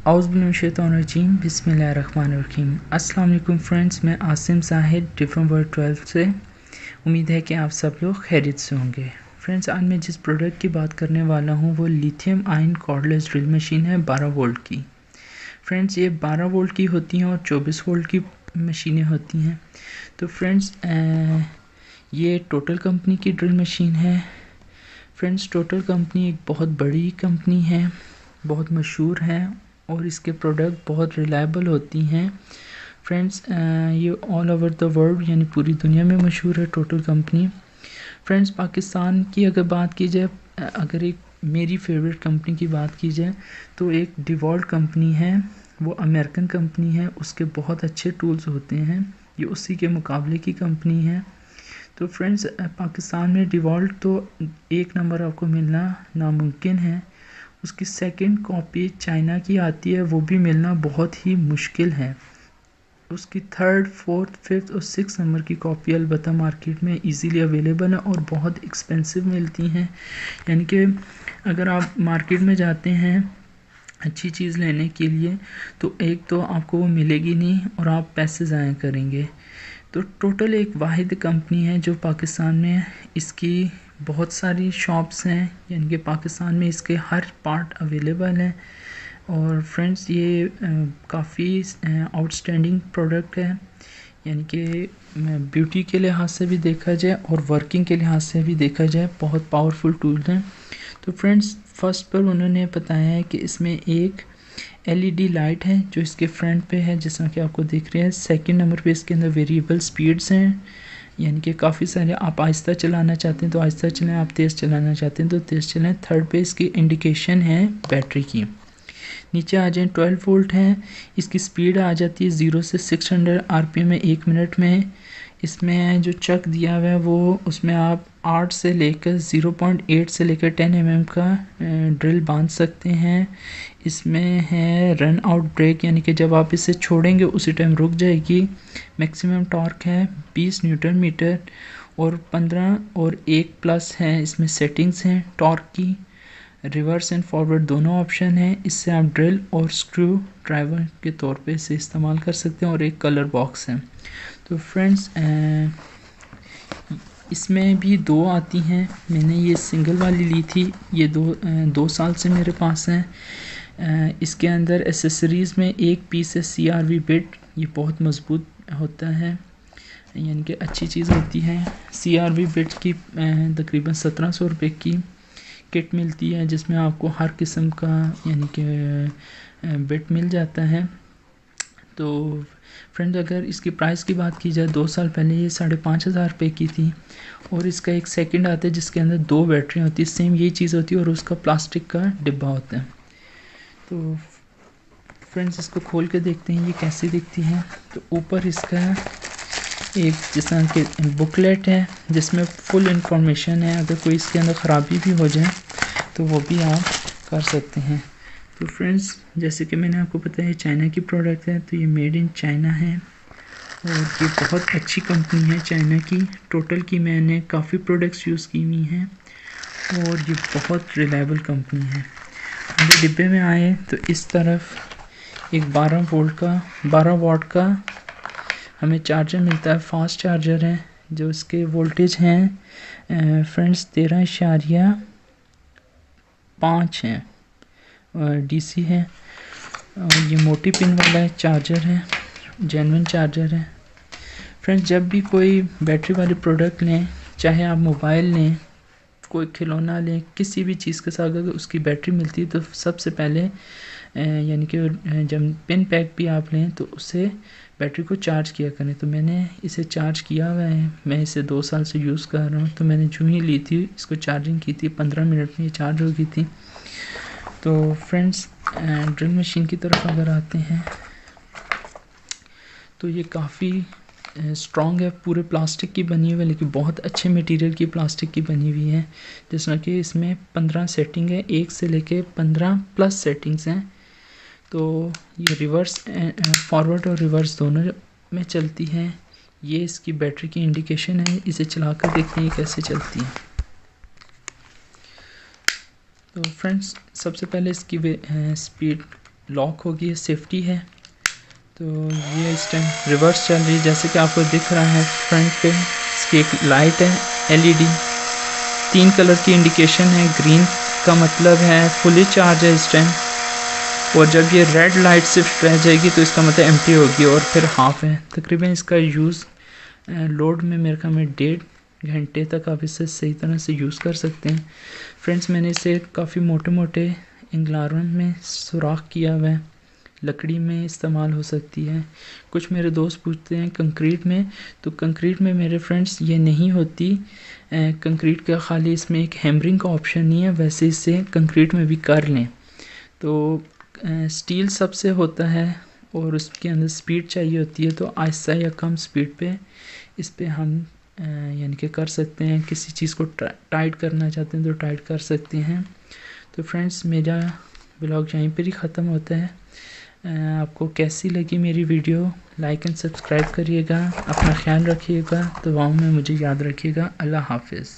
औज़ुबिल्लाहिमिनश्शैतानिर्रजीम बिस्मिल्लाहिर्रहमानिर्रहीम। अस्सलाम वालेकुम फ्रेंड्स, मैं आसिम साहिद डिफरेंट वर्ल्ड 12 से। उम्मीद है कि आप सब लोग खैरियत से होंगे। फ्रेंड्स, आज मैं जिस प्रोडक्ट की बात करने वाला हूँ वो lithium ion cordless drill machine है 12 वोल्ट की। फ्रेंड्स, ये 12 वोल्ट की होती हैं और 24 वोल्ट की मशीनें होती हैं। तो फ्रेंड्स, ये टोटल कंपनी की ड्रिल मशीन है। फ्रेंड्स, टोटल कंपनी एक बहुत बड़ी कंपनी है, बहुत मशहूर है और इसके प्रोडक्ट बहुत रिलायबल होती हैं। फ्रेंड्स, ये ऑल ओवर द वर्ल्ड यानी पूरी दुनिया में मशहूर है टोटल कंपनी। फ्रेंड्स, पाकिस्तान की अगर बात की जाए, अगर एक मेरी फेवरेट कंपनी की बात की जाए तो एक डिवॉल्ट कंपनी है, वो अमेरिकन कंपनी है। उसके बहुत अच्छे टूल्स होते हैं, ये उसी के मुकाबले की कंपनी है। तो फ्रेंड्स, पाकिस्तान में डिवॉल्ट तो एक नंबर आपको मिलना नामुमकिन है। उसकी सेकंड कॉपी चाइना की आती है, वो भी मिलना बहुत ही मुश्किल है। उसकी थर्ड, फोर्थ, फिफ्थ और सिक्स नंबर की कॉपी अलबत्ता मार्केट में इजीली अवेलेबल है और बहुत एक्सपेंसिव मिलती हैं। यानी कि अगर आप मार्केट में जाते हैं अच्छी चीज़ लेने के लिए तो एक तो आपको वो मिलेगी नहीं और आप पैसे ज़ाया करेंगे। तो टोटल एक वाहिद कंपनी है जो पाकिस्तान में, इसकी बहुत सारी शॉप्स हैं, यानी कि पाकिस्तान में इसके हर पार्ट अवेलेबल हैं। और फ्रेंड्स, ये काफ़ी आउटस्टैंडिंग प्रोडक्ट है, यानी कि ब्यूटी के लिहाज से भी देखा जाए और वर्किंग के लिहाज से भी देखा जाए बहुत पावरफुल टूल हैं। तो फ्रेंड्स, फर्स्ट पर उन्होंने बताया है कि इसमें एक LED लाइट है जो इसके फ्रंट पे है, जैसा कि आपको दिख रहे हैं। सेकंड नंबर पे इसके अंदर वेरिएबल स्पीड्स हैं, यानी कि काफ़ी सारे, आप आहिस्ता चलाना चाहते हैं तो आहिस्ता चलें, आप तेज़ चलाना चाहते हैं तो तेज़ चलें। थर्ड पे इसकी इंडिकेशन है बैटरी की। नीचे आ जाएँ, 12 वोल्ट है, इसकी स्पीड आ जाती है 0 से 600 RPM में 1 मिनट में। इसमें जो चक दिया हुआ है वो, उसमें आप 8 से लेकर 0.8 से लेकर 10 mm का ड्रिल बांध सकते हैं। इसमें है रन आउट ब्रेक, यानी कि जब आप इसे छोड़ेंगे उसी टाइम रुक जाएगी। मैक्सिमम टॉर्क है 20 न्यूटन मीटर और 15 और 1 प्लस है। इसमें सेटिंग्स हैं टॉर्क की, रिवर्स एंड फॉरवर्ड दोनों ऑप्शन हैं। इससे आप ड्रिल और स्क्रू ड्राइवर के तौर पे इसे इस्तेमाल कर सकते हैं और एक कलर बॉक्स है। तो फ्रेंड्स, इसमें भी दो आती हैं। मैंने ये सिंगल वाली ली थी, ये दो साल से मेरे पास है। इसके अंदर एसेसरीज़ में एक पीस है CRV बिट, ये बहुत मज़बूत होता है, यानी कि अच्छी चीज़ होती है। CRV बिट की तकरीबन 1700 रुपये की किट मिलती है, जिसमें आपको हर किस्म का यानी कि बिट मिल जाता है। तो फ्रेंड्स, अगर इसकी प्राइस की बात की जाए, 2 साल पहले ये 5500 रुपये की थी। और इसका एक सेकंड आता है जिसके अंदर 2 बैटरी होती है, सेम यही चीज़ होती है और उसका प्लास्टिक का डिब्बा होता है। तो फ्रेंड्स, इसको खोल के देखते हैं ये कैसी दिखती है। तो ऊपर इसका एक जिस तरह के बुकलेट है जिसमें फुल इंफॉर्मेशन है, अगर कोई इसके अंदर ख़राबी भी हो जाए तो वो भी आप कर सकते हैं। तो फ्रेंड्स, जैसे कि मैंने आपको बताया चाइना की प्रोडक्ट है, तो ये मेड इन चाइना है और ये बहुत अच्छी कंपनी है चाइना की। टोटल की मैंने काफ़ी प्रोडक्ट्स यूज़ की हुई हैं और ये बहुत रिलायबल कंपनी है। अभी डिब्बे में आए तो इस तरफ एक 12 वाट का हमें चार्जर मिलता है, फास्ट चार्जर है। जो इसके वोल्टेज हैं फ्रेंड्स 13.5 हैं और DC है। और ये मोटी पिन वाला चार्जर है, जेन्युइन चार्जर है। फ्रेंड्स, जब भी कोई बैटरी वाली प्रोडक्ट लें, चाहे आप मोबाइल लें, कोई खिलौना लें, किसी भी चीज़ के साथ अगर उसकी बैटरी मिलती है तो सबसे पहले यानी कि जब पिन पैक भी आप लें तो उससे बैटरी को चार्ज किया करें। तो मैंने इसे चार्ज किया हुआ है, मैं इसे 2 साल से यूज़ कर रहा हूँ। तो मैंने जो ही ली थी इसको चार्जिंग की थी, 15 मिनट में ये चार्ज हो गई थी। तो फ्रेंड्स, ड्रिल मशीन की तरफ अगर आते हैं तो ये काफ़ी स्ट्रॉन्ग है, पूरे प्लास्टिक की बनी हुई है, लेकिन बहुत अच्छे मटेरियल की प्लास्टिक की बनी हुई है। जैसा कि इसमें 15 सेटिंग है, 1 से लेके 15 प्लस सेटिंग्स हैं। तो ये रिवर्स फॉरवर्ड और रिवर्स दोनों में चलती है। ये इसकी बैटरी की इंडिकेशन है, इसे चलाकर देखते हैं कैसे चलती है। तो फ्रेंड्स, सबसे पहले इसकी स्पीड लॉक होगी, सेफ्टी है। तो ये इस टाइम रिवर्स चल रही है, जैसे कि आपको दिख रहा है फ्रंट पे इसकी एक लाइट है एलईडी, 3 कलर की इंडिकेशन है। ग्रीन का मतलब है फुली चार्ज है इस टाइम, और जब ये रेड लाइट सिर्फ रह जाएगी तो इसका मतलब एम्प्टी होगी, और फिर हाफ है। तकरीबन इसका यूज़ लोड में मेरे ख्याल में 1.5 घंटे तक आप इसे सही तरह से यूज़ कर सकते हैं। फ्रेंड्स, मैंने इसे काफ़ी मोटे मोटे इंगलारों में सुराख किया हुआ है, लकड़ी में इस्तेमाल हो सकती है। कुछ मेरे दोस्त पूछते हैं कंक्रीट में, तो कंक्रीट में मेरे फ्रेंड्स ये नहीं होती। कंक्रीट का खाली इसमें एक हैमरिंग का ऑप्शन नहीं है, वैसे इसे कंक्रीट में भी कर लें। तो स्टील सबसे होता है और उसके अंदर स्पीड चाहिए होती है, तो आहिस्ता या कम स्पीड पे इस पे हम यानी कि कर सकते हैं। किसी चीज़ को टाइट करना चाहते हैं तो टाइट कर सकते हैं। तो फ्रेंड्स, मेरा ब्लॉग यहीं पर ही ख़त्म होता है। आपको कैसी लगी मेरी वीडियो, लाइक एंड सब्सक्राइब करिएगा। अपना ख्याल रखिएगा, दुआओं में मुझे याद रखिएगा। अल्लाह हाफिज़।